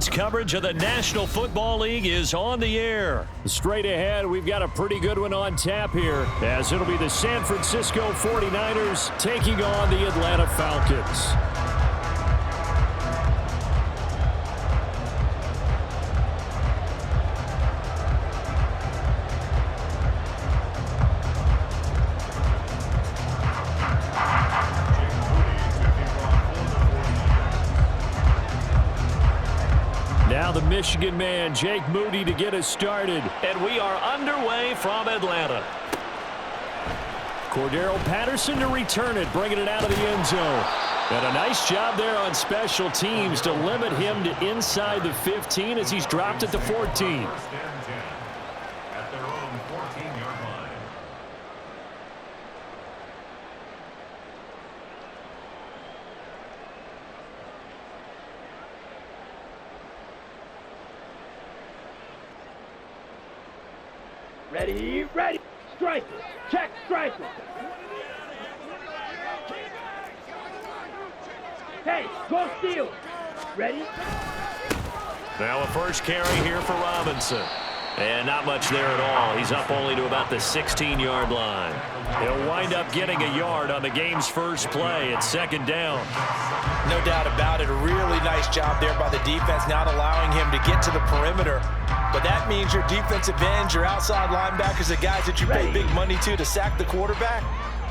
Sports coverage of the National Football League is on the air. Straight ahead, we've got a pretty good one on tap here, as it'll be the San Francisco 49ers taking on the Atlanta Falcons. Now the Michigan man, Jake Moody, to get us started. And we are underway from Atlanta. Cordero Patterson to return it, bringing it out of the end zone. And a nice job there on special teams to limit him to inside the 15 as he's dropped it to 14. Ready, ready, strike it, check, strike it. Hey, go steal. Ready? Now a first carry here for Robinson. And not much there at all. He's up only to about the 16-yard line. He'll wind up getting a yard on the game's first play. It's second down. No doubt about it. A really nice job there by the defense, not allowing him to get to the perimeter. But that means your defensive ends, your outside linebackers, the guys that you pay big money to sack the quarterback,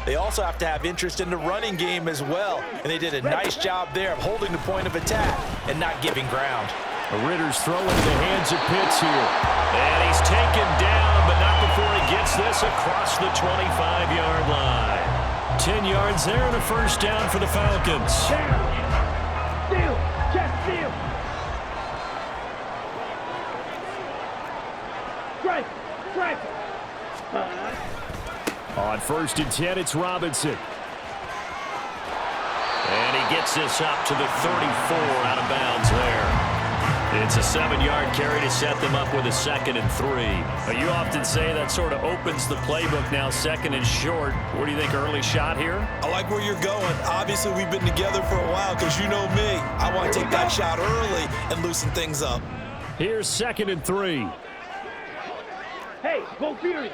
they also have to have interest in the running game as well. And they did a nice job there of holding the point of attack and not giving ground. Ritter's throwing to the hands of Pitts here. And he's taken down, but not before he gets this across the 25-yard line. 10 yards there and a first down for the Falcons. Down. Steal, check, steal. Strike, strike. On first and 10, it's Robinson. And he gets this up to the 34 out of bounds there. It's a 7-yard carry to set them up with a 2nd and 3. You often say that sort of opens the playbook now, 2nd and short. What do you think, early shot here? I like where you're going. Obviously, we've been together for a while because you know me. I want to take that shot early and loosen things up. Here's 2nd and 3. Hey, go Fury.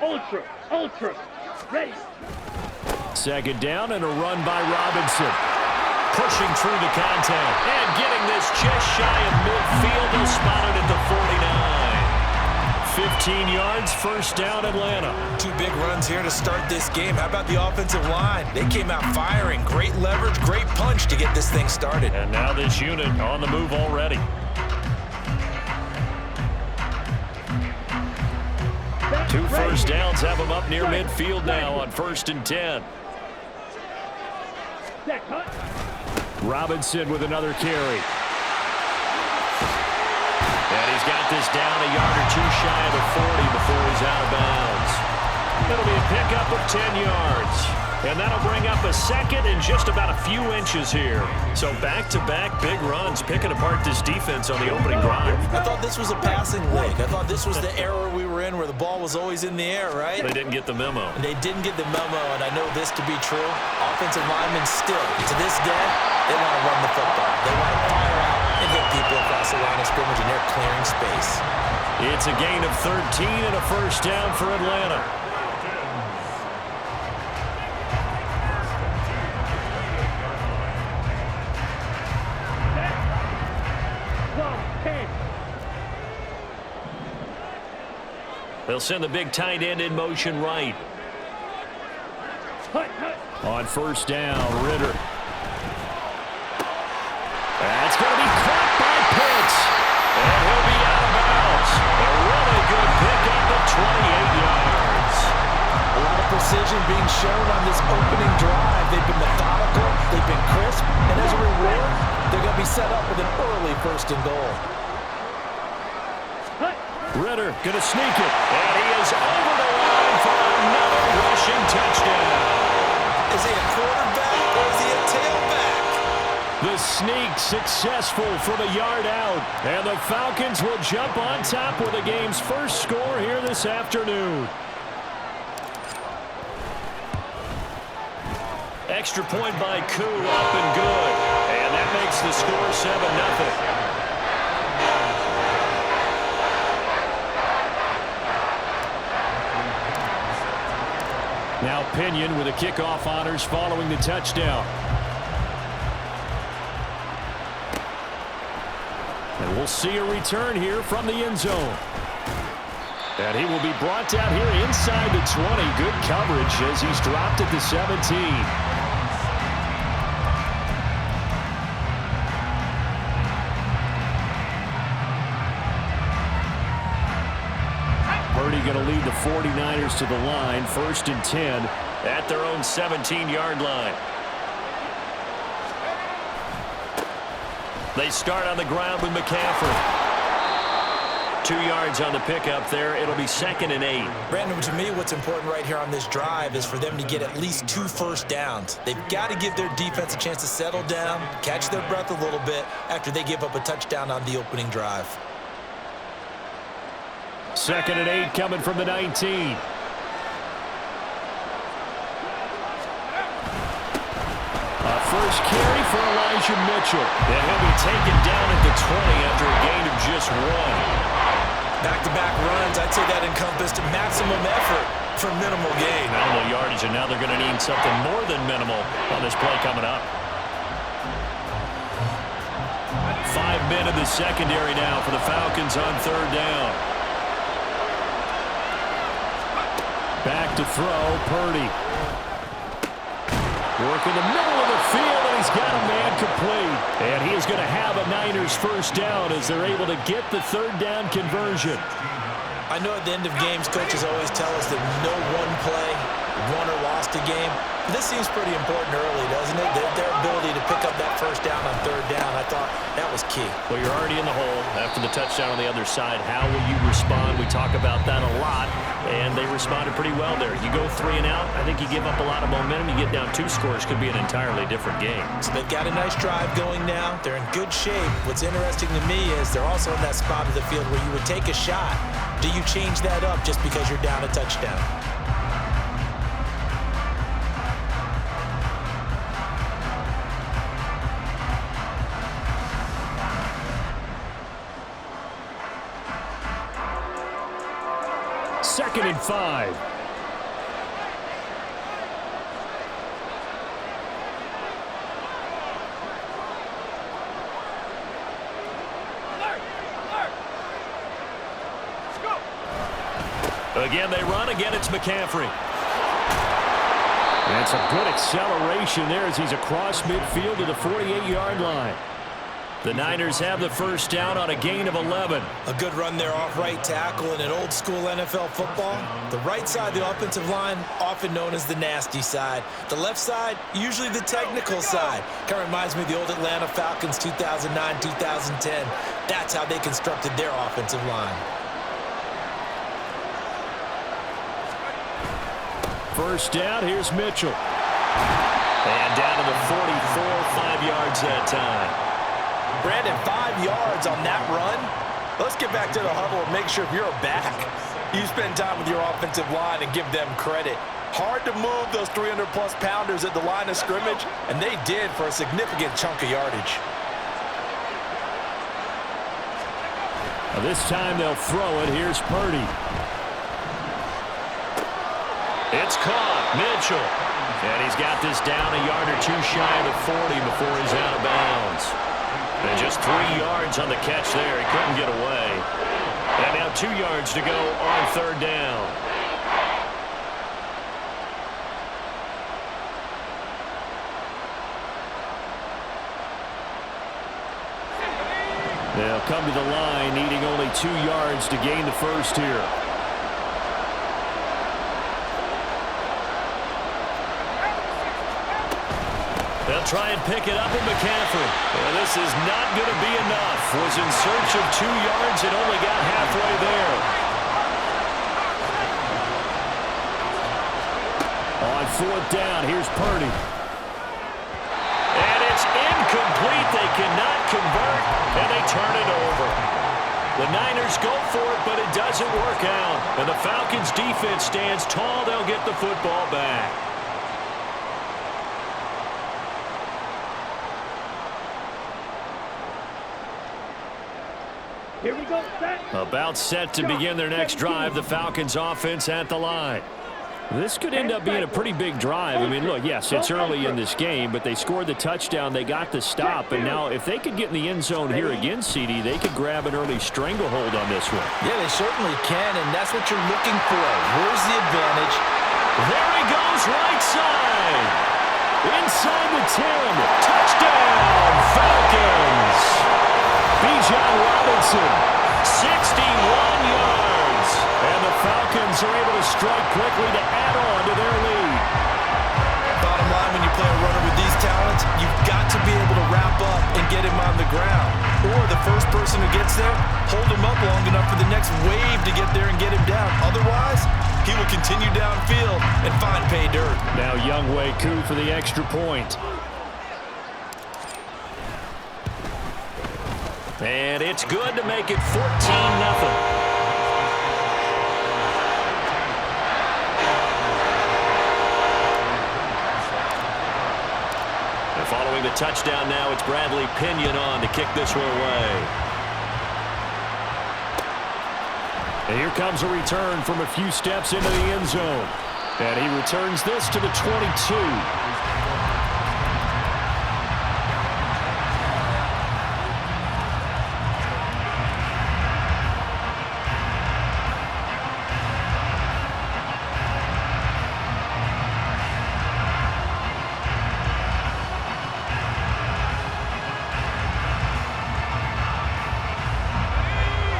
Ultra, ultra, ready. Second down and a run by Robinson. Pushing through the contact and getting this just shy of midfield. They'll spot it at the 49. 15 yards, first down Atlanta. Two big runs here to start this game. How about the offensive line? They came out firing. Great leverage, great punch to get this thing started. And now this unit on the move already. Two first downs have them up near midfield now on 1st and 10. Robinson with another carry. And he's got this down a yard or two shy of the 40 before he's out of bounds. It'll be a pickup of 10 yards. And that'll bring up a 2nd and just about a few inches here. So back-to-back big runs, picking apart this defense on the opening drive. I thought this was a passing league. I thought this was the era we were in where the ball was always in the air, right? They didn't get the memo. And they didn't get the memo, and I know this to be true. Offensive linemen still, to this day, they want to run the football. They want to fire out and hit people across the line of scrimmage, and they're clearing space. It's a gain of 13 and a first down for Atlanta. They'll send the big tight end in motion right. On first down, Ritter. That's going to be caught by Pitts. And he'll be out of bounds. A really good pickup of 28 yards. A lot of precision being shown on this opening drive. They've been methodical, they've been crisp, and as a reward, they're going to be set up with an early 1st and goal. Ritter going to sneak it. And he is over the line for another rushing touchdown. Is he a quarterback or is he a tailback? The sneak successful from a yard out. And the Falcons will jump on top with the game's first score here this afternoon. Extra point by Koo, up and good. And that makes the score 7-0. Now Pinion with the kickoff honors following the touchdown. And we'll see a return here from the end zone. And he will be brought down here inside the 20. Good coverage as he's dropped at the 17. Purdy going to lead the 49ers to the line, 1st and 10 at their own 17-yard line. They start on the ground with McCaffrey. 2 yards on the pickup there. It'll be 2nd and 8. Brandon, to me, what's important right here on this drive is for them to get at least 2 first downs. They've got to give their defense a chance to settle down, catch their breath a little bit after they give up a touchdown on the opening drive. 2nd and 8 coming from the 19. First carry for Elijah Mitchell. And he'll be taken down at the 20 after a gain of just 1. Back-to-back runs, I'd say that encompassed maximum effort for minimal gain. Minimal yardage, and now they're going to need something more than minimal on this play coming up. 5 men in the secondary now for the Falcons on 3rd down. Back to throw, Purdy. Work in the middle of the field, and he's got a man complete. And he is going to have a Niners first down as they're able to get the 3rd down conversion. I know at the end of games, coaches always tell us that no one play won or lost a game. This seems pretty important early, doesn't it? Their ability to pick up that first down on 3rd down, I thought that was key. Well, you're already in the hole after the touchdown on the other side. How will you respond? We talk about that a lot, and they responded pretty well there. You go 3 and out, I think you give up a lot of momentum. You get down 2 scores, could be an entirely different game. So they've got a nice drive going now. They're in good shape. What's interesting to me is they're also in that spot of the field where you would take a shot. Do you change that up just because you're down a touchdown? Second and 5. Again, they run. Again, it's McCaffrey. That's a good acceleration there as he's across midfield to the 48-yard line. The Niners have the first down on a gain of 11. A good run there off right tackle in an old school NFL football. The right side of the offensive line, often known as the nasty side. The left side, usually the technical side. Kind of reminds me of the old Atlanta Falcons 2009-2010. That's how they constructed their offensive line. First down, here's Mitchell. And down to the 44, 5 yards that time. Brandon, 5 yards on that run. Let's get back to the huddle and make sure if you're a back, you spend time with your offensive line and give them credit. Hard to move those 300-plus pounders at the line of scrimmage, and they did for a significant chunk of yardage. Now this time they'll throw it. Here's Purdy. It's caught. Mitchell. And he's got this down a yard or 2 shy of the 40 before he's out of bounds. And just 3 yards on the catch there. He couldn't get away. And now 2 yards to go on 3rd down. They'll come to the line, needing only 2 yards to gain the first here. They'll try and pick it up with McCaffrey. Well, this is not going to be enough. Was in search of 2 yards and only got halfway there. On 4th down, here's Purdy. And it's incomplete. They cannot convert, and they turn it over. The Niners go for it, but it doesn't work out. And the Falcons' defense stands tall. They'll get the football back. Here we go, set. About set to begin their next drive. The Falcons offense at the line. This could end up being a pretty big drive. I mean, look, yes, it's early in this game, but they scored the touchdown. They got the stop. And now if they could get in the end zone here again, CD, they could grab an early stranglehold on this one. Yeah, they certainly can, and that's what you're looking for. Where's the advantage? There he goes, right side. Inside the 10. Touchdown, Falcons. Bijan Robinson, 61 yards. And the Falcons are able to strike quickly to add on to their lead. Bottom line, when you play a runner with these talents, you've got to be able to wrap up and get him on the ground. Or the first person who gets there, hold him up long enough for the next wave to get there and get him down. Otherwise, he will continue downfield and find pay dirt. Now Younghoe Koo for the extra point. And it's good to make it 14-0. Following the touchdown now, it's Bradley Pinion on to kick this one away. And here comes a return from a few steps into the end zone. And he returns this to the 22.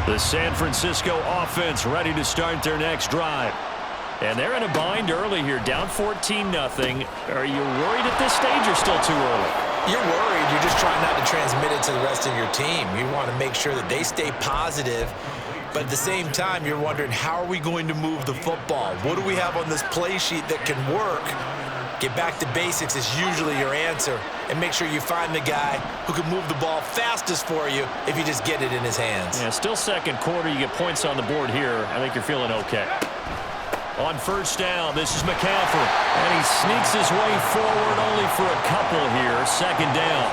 The San Francisco offense ready to start their next drive. And they're in a bind early here, down 14-0. Are you worried at this stage or still too early? You're worried. You're just trying not to transmit it to the rest of your team. You want to make sure that they stay positive. But at the same time, you're wondering, how are we going to move the football? What do we have on this play sheet that can work? Get back to basics is usually your answer. And make sure you find the guy who can move the ball fastest for you if you just get it in his hands. Yeah, still second quarter. You get points on the board here. I think you're feeling okay. On first down, this is McCaffrey. And he sneaks his way forward only for a couple here. Second down.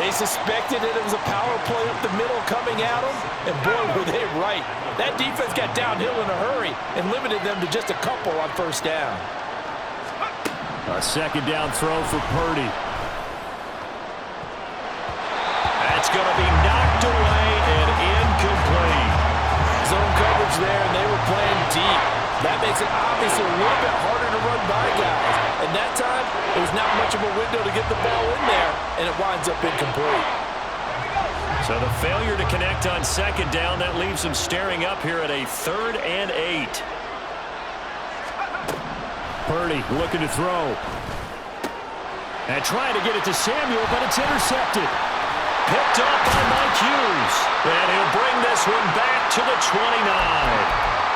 They suspected it was a power play up the middle coming at them. And boy, were they right. That defense got downhill in a hurry and limited them to just a couple on first down. A second down throw for Purdy. That's going to be knocked away and incomplete. Zone coverage there, and they were playing deep. That makes it obviously a little bit harder to run by guys. And that time, it was not much of a window to get the ball in there, and it winds up incomplete. So the failure to connect on second down, that leaves them staring up here at a 3rd and 8. Purdy looking to throw. And trying to get it to Samuel, but it's intercepted. Picked up by Mike Hughes. And he'll bring this one back to the 29.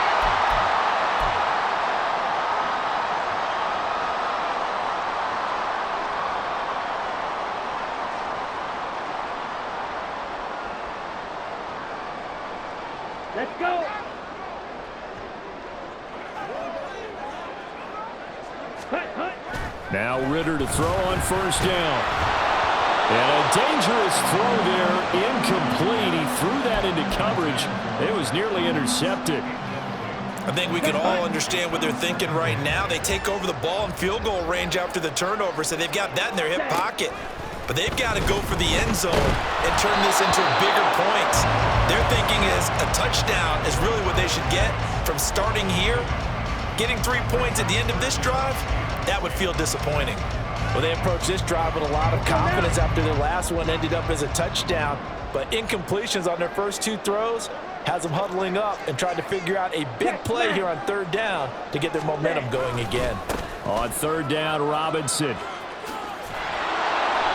Let's go. Now Ritter to throw on first down. And a dangerous throw there, incomplete. He threw that into coverage. It was nearly intercepted. I think we can all understand what they're thinking right now. They take over the ball in field goal range after the turnover, so they've got that in their hip pocket. But they've got to go for the end zone and turn this into bigger points. Their thinking is a touchdown is really what they should get from starting here. Getting 3 points at the end of this drive, that would feel disappointing. Well, they approached this drive with a lot of confidence after their last one ended up as a touchdown. But incompletions on their first 2 throws has them huddling up and trying to figure out a big play here on 3rd down to get their momentum going again. On 3rd down, Robinson.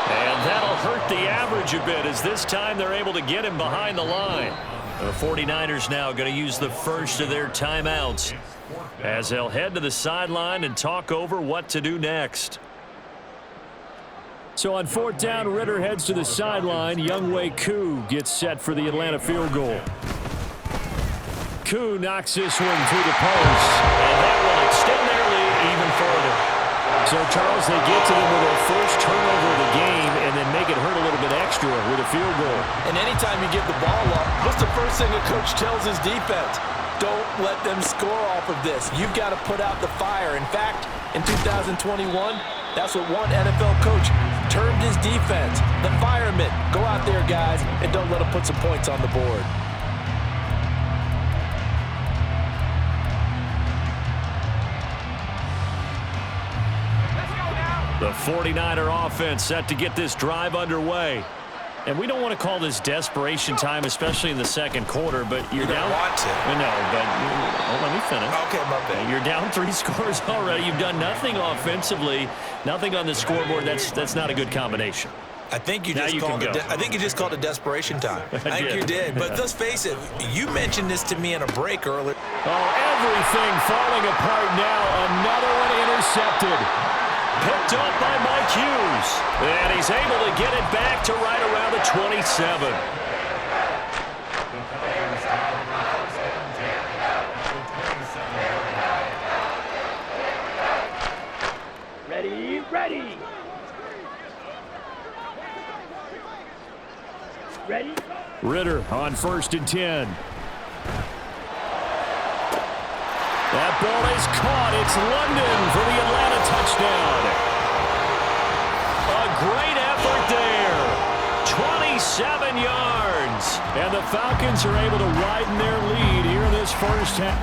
And that'll hurt the average a bit as this time they're able to get him behind the line. The 49ers now going to use the first of their timeouts as they'll head to the sideline and talk over what to do next. So on 4th down, Ritter heads to the sideline. Younghoe Koo gets set for the Atlanta field goal. Koo knocks this one through the post. And that will extend their lead even further. So, Charles, they get to them with their first turnover of the game and then make it hurt a little bit extra. extra with a field goal. And anytime you give the ball up, what's the first thing a coach tells his defense? Don't let them score off of this. You've got to put out the fire. In fact, in 2021, that's what one NFL coach termed his defense. The firemen. Go out there, guys, and don't let them put some points on the board. The 49er offense set to get this drive underway. And we don't want to call this desperation time, especially in the second quarter, but you're down. Want to. No, but let me finish. Okay, my bad. You're down 3 scores already. You've done nothing offensively, nothing on the scoreboard. That's not a good combination. I think you just called it desperation time. I think you did. But let's face it, you mentioned this to me in a break earlier. Oh, everything falling apart now. Another one intercepted. Picked up by Mike Hughes. And he's able to get it back to right around the 27. Ready, ready. Ready? Ritter on 1st and 10. That ball is caught. It's London for the Atlanta touchdown. A great effort there. 27 yards. And the Falcons are able to widen their lead here in this first half.